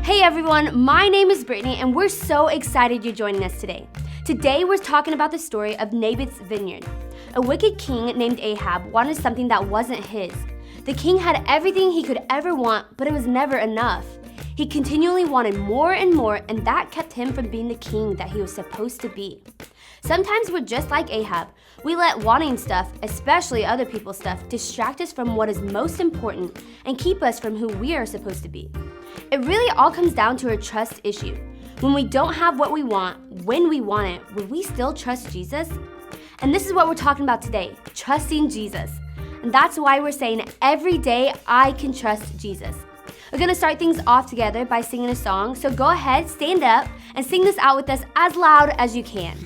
Hey everyone, my name is Brittany and we're so excited you're joining us today. Today we're talking about the story of Naboth's vineyard. A wicked king named Ahab wanted something that wasn't his. The king had everything he could ever want, but it was never enough. He continually wanted more and more, and that kept him from being the king that he was supposed to be. Sometimes we're just like Ahab. We let wanting stuff, especially other people's stuff, distract us from what is most important and keep us from who we are supposed to be. It really all comes down to a trust issue. When we don't have what we want, when we want it, will we still trust Jesus? And this is what we're talking about today, trusting Jesus. And that's why we're saying every day I can trust Jesus. We're gonna start things off together by singing a song, so go ahead, stand up, and sing this out with us as loud as you can.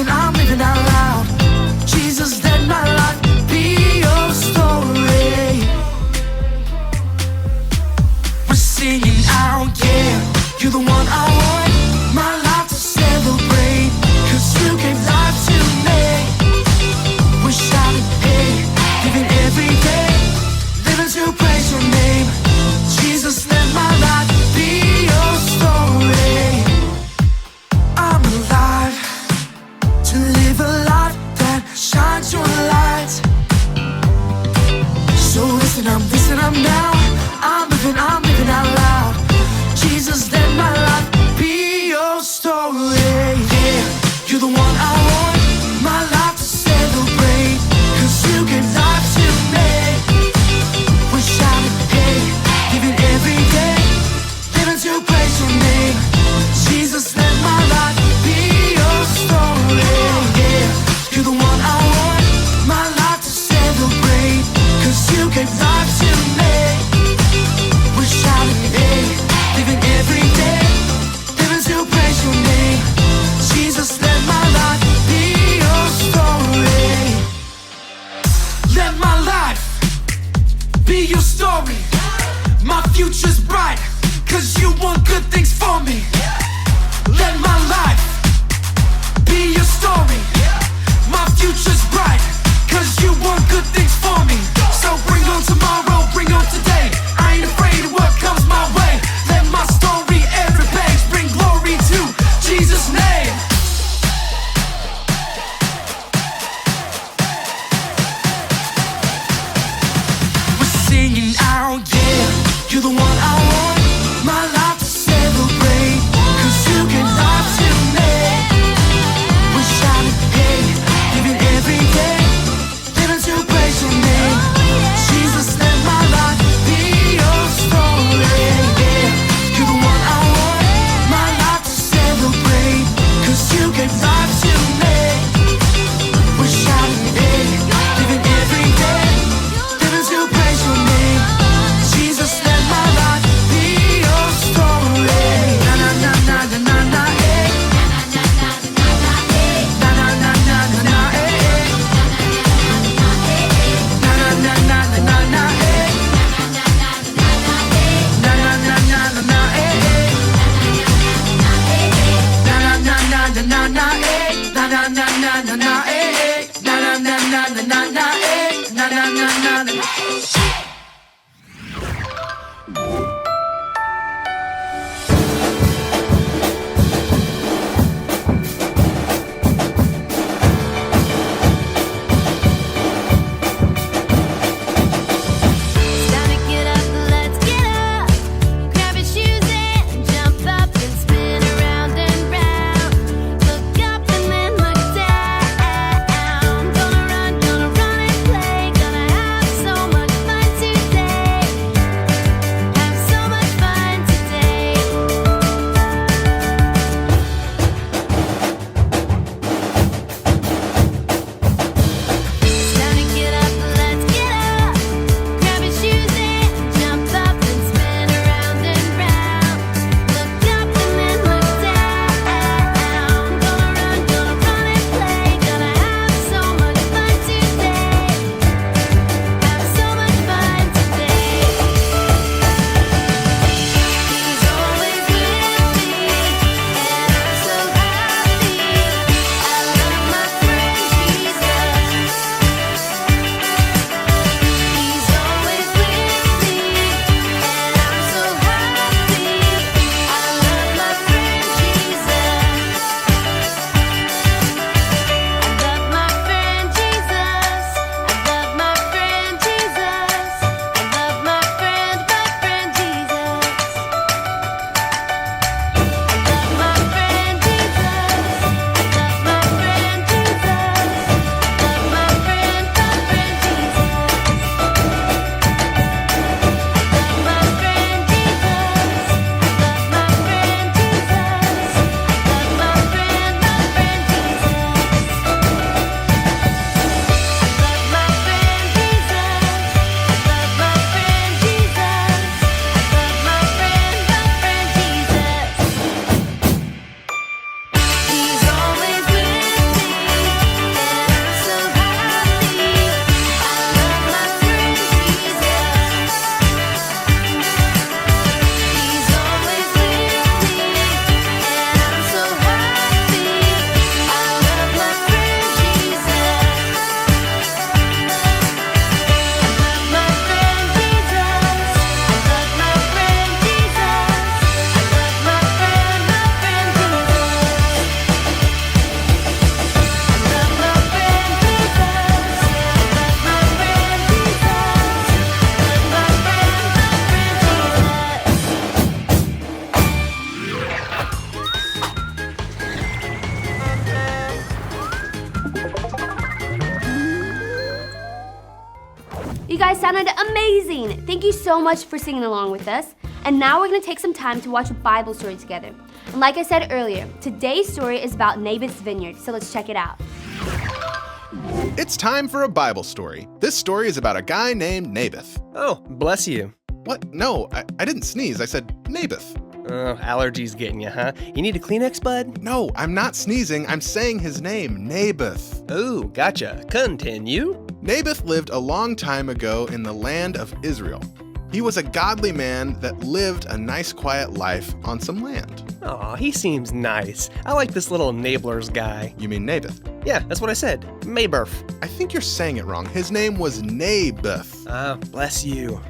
I'm living out loud. Jesus, let my life be your story. We're singing out, yeah. You're the one I want, my life to celebrate. 'Cause you gave life to me. We're shouting, hey, living every day, living to praise your name. Jesus, let my life be your story. I'm alive to live a life that shines your light. So listen up now. I'm living out loud. Jesus, let my life be your story. Yeah, you're the one I want, my life to celebrate. 'Cause you gave life to me. We're shouting, hey, living every day, living to praise your name. Jesus, let my life be your story. Yeah, you're the one I want, my life to celebrate. 'Cause you gave life to me. We're shouting, hey, living every day, living to praise your name. Jesus, let my life be your story. Let my life be your story. My future's bright, 'cause you want good things for me. Let my life be your story. My future's bright, 'cause you want good things for me. So bring on tomorrow, bring on today. I ain't afraid of what comes my way. Let my story, every page, bring glory to Jesus' name. We're singing out, yeah. You're the one I want, my life to celebrate. 'Cause you gave life to me. We're shouting, hey, living every day, living to praise your name. Jesus, let my life be your story. Yeah, you're the one I want, my life to celebrate. 'Cause you gave life to me. We're shouting, hey, living every day, living to praise your name. Jesus, let my life be your story. Na na na na na na na, eh. Na na na na na na, eh. Na na na na na na na, eh. Na na na na na na, eh. Na na na na na na na, eh. Na na na na na na, eh. Na na na na na na na, eh. Na na na na na. Time to get up, let's get up. Grab your shoes and jump up and spin around and round. Look up and then look down. guys sounded amazing. Thank you so much for singing along with us. And now we're gonna take some time to watch a Bible story together. And like I said earlier, today's story is about Naboth's vineyard, so let's check it out. It's time for a Bible story. This story is about a guy named Naboth. Oh, bless you. What? No, I didn't sneeze. I said Naboth. Oh, allergies getting you, huh? You need a Kleenex, bud? No, I'm not sneezing. I'm saying his name, Naboth. Oh, gotcha. Continue. Naboth lived a long time ago in the land of Israel. He was a godly man that lived a nice, quiet life on some land. Aw, he seems nice. I like this little Nablers guy. You mean Naboth? Yeah, that's what I said. Mayberf. I think you're saying it wrong. His name was Naboth. Ah, bless you.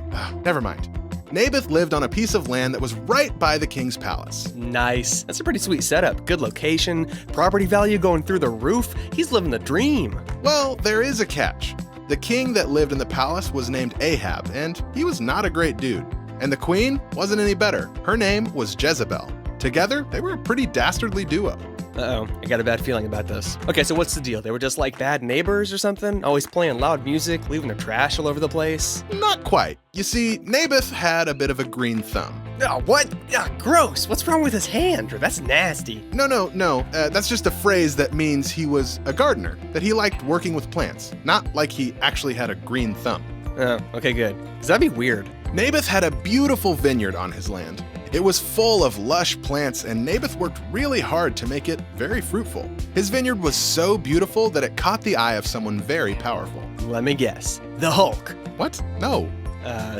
Never mind. Naboth lived on a piece of land that was right by the king's palace. Nice. That's a pretty sweet setup. Good location, property value going through the roof. He's living the dream. Well, there is a catch. The king that lived in the palace was named Ahab, and he was not a great dude. And the queen wasn't any better. Her name was Jezebel. Together, they were a pretty dastardly duo. Uh-oh, I got a bad feeling about this. Okay, so what's the deal? They were just like bad neighbors or something? Always playing loud music, leaving their trash all over the place? Not quite. You see, Naboth had a bit of a green thumb. Oh, what? Gross. What's wrong with his hand? That's nasty. No. That's just a phrase that means he was a gardener, that he liked working with plants, not like he actually had a green thumb. Oh, okay, good. 'Cause that'd be weird. Naboth had a beautiful vineyard on his land. It was full of lush plants, and Naboth worked really hard to make it very fruitful. His vineyard was so beautiful that it caught the eye of someone very powerful. Let me guess. The Hulk. What? No.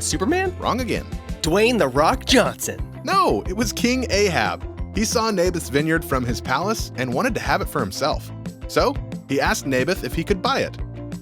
Superman? Wrong again. Dwayne The Rock Johnson. No, it was King Ahab. He saw Naboth's vineyard from his palace and wanted to have it for himself. So, he asked Naboth if he could buy it.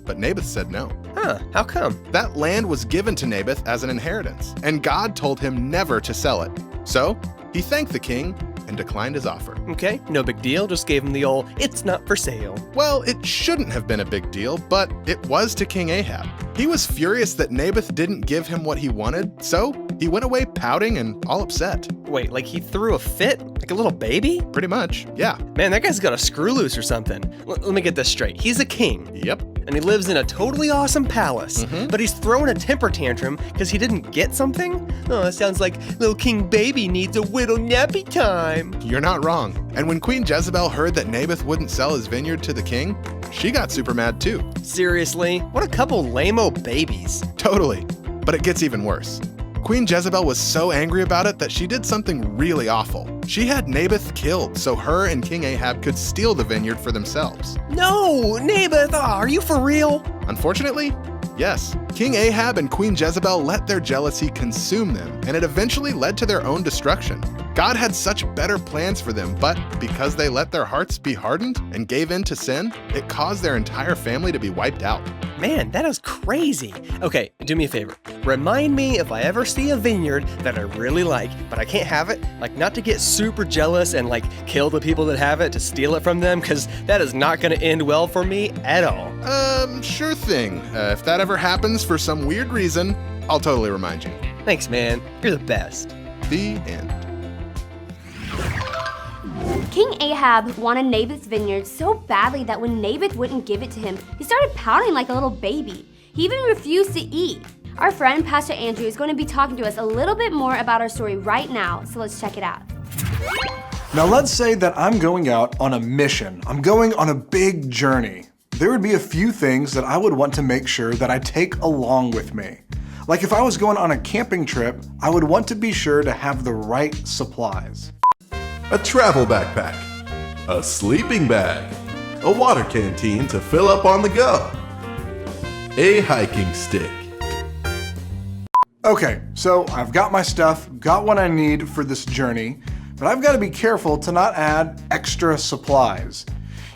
But Naboth said no. Huh, how come? That land was given to Naboth as an inheritance, and God told him never to sell it. So, he thanked the king and declined his offer. Okay, no big deal. Just gave him the old, it's not for sale. Well, it shouldn't have been a big deal, but it was to King Ahab. He was furious that Naboth didn't give him what he wanted, so he went away pouting and all upset. Wait, like he threw a fit? Like a little baby? Pretty much, yeah. Man, that guy's got a screw loose or something. Let me get this straight. He's a king. Yep. And he lives in a totally awesome palace. But he's throwing a temper tantrum because he didn't get something? Oh, that sounds like little King Baby needs a whittle nappy time. You're not wrong. And when Queen Jezebel heard that Naboth wouldn't sell his vineyard to the king, she got super mad too. Seriously? What a couple lame-o babies. Totally. But it gets even worse. Queen Jezebel was so angry about it that she did something really awful. She had Naboth killed so her and King Ahab could steal the vineyard for themselves. No, Naboth, are you for real? Unfortunately, yes. King Ahab and Queen Jezebel let their jealousy consume them, and it eventually led to their own destruction. God had such better plans for them, but because they let their hearts be hardened and gave in to sin, it caused their entire family to be wiped out. Man, that is crazy. Okay, do me a favor. Remind me if I ever see a vineyard that I really like, but I can't have it, like not to get super jealous and like kill the people that have it to steal it from them, because that is not going to end well for me at all. Sure thing. If that ever happens for some weird reason, I'll totally remind you. Thanks, man. You're the best. The end. King Ahab wanted Naboth's vineyard so badly that when Naboth wouldn't give it to him, he started pouting like a little baby. He even refused to eat. Our friend Pastor Andrew is going to be talking to us a little bit more about our story right now, so let's check it out. Now let's say that I'm going out on a mission. I'm going on a big journey. There would be a few things that I would want to make sure that I take along with me. Like if I was going on a camping trip, I would want to be sure to have the right supplies. A travel backpack, a sleeping bag, a water canteen to fill up on the go, a hiking stick. Okay, so I've got my stuff, got what I need for this journey, but I've got to be careful to not add extra supplies.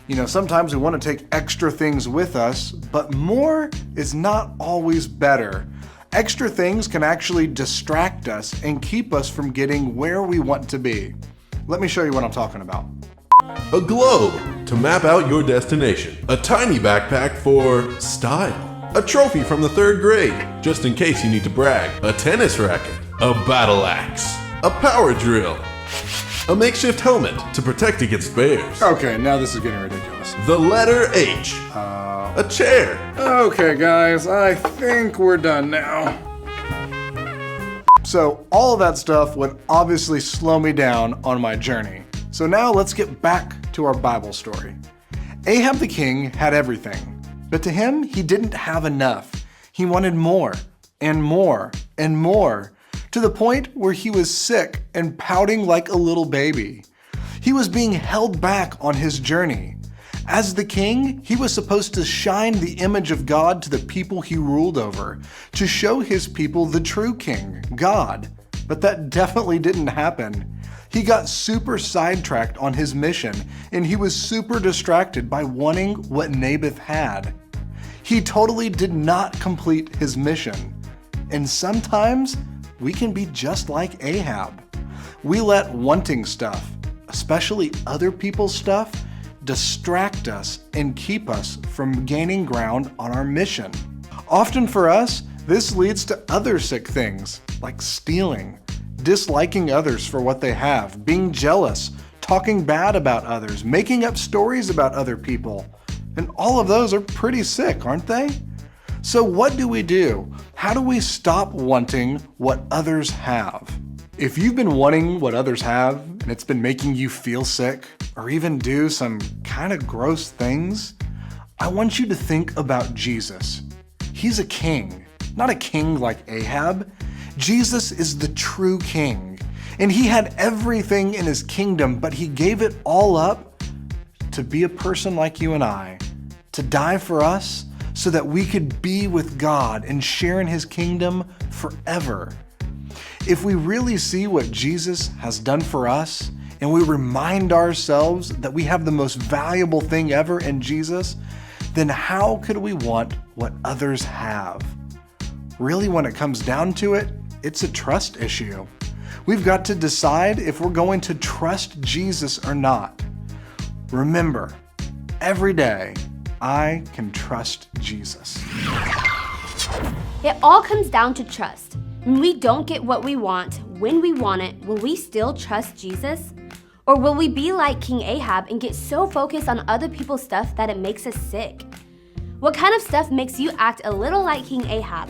You know, sometimes we want to take extra things with us, but more is not always better. Extra things can actually distract us and keep us from getting where we want to be. Let me show you what I'm talking about. A globe to map out your destination, a tiny backpack for style, a trophy from the 3rd grade, just in case you need to brag, a tennis racket, a battle axe, a power drill, a makeshift helmet to protect against bears. Okay, now this is getting ridiculous. letters. The letter H. A chair. Okay, guys, I think we're done now. So, all of that stuff would obviously slow me down on my journey. So now let's get back to our Bible story. Ahab the king had everything, but to him, he didn't have enough. He wanted more, and more, and more, to the point where he was sick and pouting like a little baby. He was being held back on his journey. As the king, he was supposed to shine the image of God to the people he ruled over, to show his people the true king, God. But that definitely didn't happen. He got super sidetracked on his mission, and he was super distracted by wanting what Naboth had. He totally did not complete his mission. And sometimes, we can be just like Ahab. We let wanting stuff, especially other people's stuff, distract us and keep us from gaining ground on our mission. Often for us, this leads to other sick things like stealing, disliking others for what they have, being jealous, talking bad about others, making up stories about other people. And all of those are pretty sick, aren't they? So what do? How do we stop wanting what others have? If you've been wanting what others have and it's been making you feel sick or even do some kind of gross things, I want you to think about Jesus. He's a king, not a king like Ahab. Jesus is the true king, and he had everything in his kingdom, but he gave it all up to be a person like you and I, to die for us so that we could be with God and share in his kingdom forever. If we really see what Jesus has done for us, and we remind ourselves that we have the most valuable thing ever in Jesus, then how could we want what others have? Really, when it comes down to it, it's a trust issue. We've got to decide if we're going to trust Jesus or not. Remember, every day, I can trust Jesus. It all comes down to trust. When we don't get what we want, when we want it, will we still trust Jesus? Or will we be like King Ahab and get so focused on other people's stuff that it makes us sick? What kind of stuff makes you act a little like King Ahab?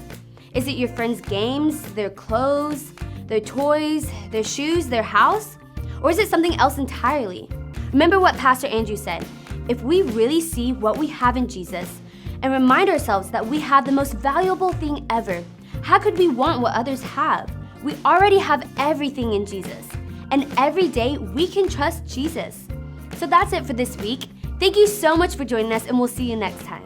Is it your friends' games, their clothes, their toys, their shoes, their house? Or is it something else entirely? Remember what Pastor Andrew said. If we really see what we have in Jesus and remind ourselves that we have the most valuable thing ever, how could we want what others have? We already have everything in Jesus. And every day we can trust Jesus. So that's it for this week. Thank you so much for joining us, and we'll see you next time.